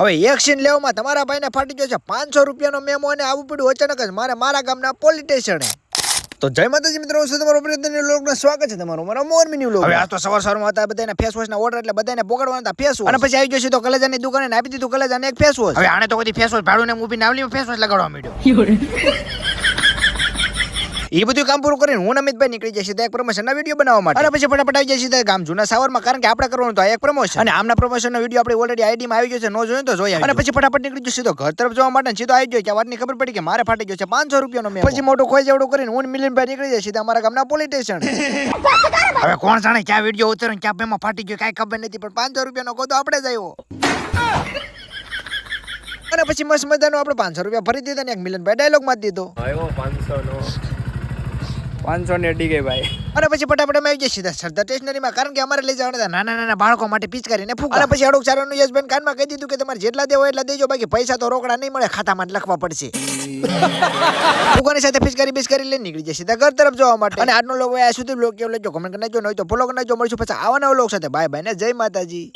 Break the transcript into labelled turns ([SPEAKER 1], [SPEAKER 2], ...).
[SPEAKER 1] હવે એક સીન લેવામાં તમારા ભાઈને ફાટી ગયો છે 500 રૂપિયાનો મેમો અને આવવું પડ્યું અચાનક જ મારે મારા ગામના પોલીસ સ્ટેશને. તો જય માતાજી મિત્રો, હું છું તમારો પ્રિયતમ લોગનો સ્વાગત છે તમારું મારા મોરમી ન્યુ લોગ. હવે આ તો સવારમાં હતા બધાને ફેસ વોશના ઓર્ડર એટલે બધાને પોગાડવાના હતા ફેસ વોશ, અને પછી આવી જશે તો કલેજાની દુકાને આપી દીધું કલેજાને એક ફેસ વોશ. હવે આને તો કદી ફેસ વોશ ભાડું ને ઊભી નાવલીમાં ફેસ વોશ લગાડવા માંડ્યો. એ બધું કામ પૂરું કરીને હું અમિતભાઈ નીકળી જશે એક પ્રમોશનના વિડીયો બનાવવા માટે, અને પછી ફટાફટ આવી જશે ગામ જૂના સાવરમાં, કારણ કે આપણે કરવાનું તો એક પ્રમોશન, અને આમના પ્રમોશનનો વિડીયો આપણે ઓલરેડી આઈડીમાં આવી ગયો છે, નો જોયો તો જોઈ આવે. અને પછી ફટાફટ નીકળી જશે તો ઘર તરફ જવા માટે સીધો આવી ગયો કે વાતની ખબર પડી કે મારે ફાટી ગયો છે 500 રૂપિયાનો મેમો. પછી મોટું ખોઈ જેવડું કરીને હું મિલિયનભાઈ નીકળી જશે અમારા ગામના પોલીસ સ્ટેશન. હવે કોણ જાણે ક્યાં વિડીયો ઉતર્યો ક્યાં મેમો ફાટી ગયો કાંઈ ખબર નથી, પણ 500 રૂપિયાનો કોતો આપણે જ આવ્યો. અને પછી મસ્ત મજાનો આપણે 500 રૂપિયા ભરી દીધા ને એક મિલિયનભાઈ ડાયલોગ માં દીધો, આવ્યો 500 ને અડી ગઈ ભાઈ. અને પછી ફટાફટ અમે આવી જઈએ સરદાર સ્ટેશનરીમાં, કારણ કે અમારે લઈ જવાના હતા નાના નાના બાળકો માટે પિચકારીને ફૂંકા. અને પછી અડોક ચારોનું યશબેન કાનમાં કહી દીધું કે તમારે જેટલા દેવો એટલા દેજો, બાકી પૈસા તો રોકડા નહીં મળે, ખાતામાં જ લખવા પડશે. ફૂકાની સાથે પિચકારી બિસ્કારી લઈને નીકળી જશે ઘર તરફ જવા માટે. અને આજનો લોગ આ સુધી લોગ કેવો લેજો કમેન્ટ કરી નાખજો, નહીં તો ફોલો કરી નાખજો. મળશું પછી આવા નવા લોગ સાથે. બાય બાય ને જય માતાજી.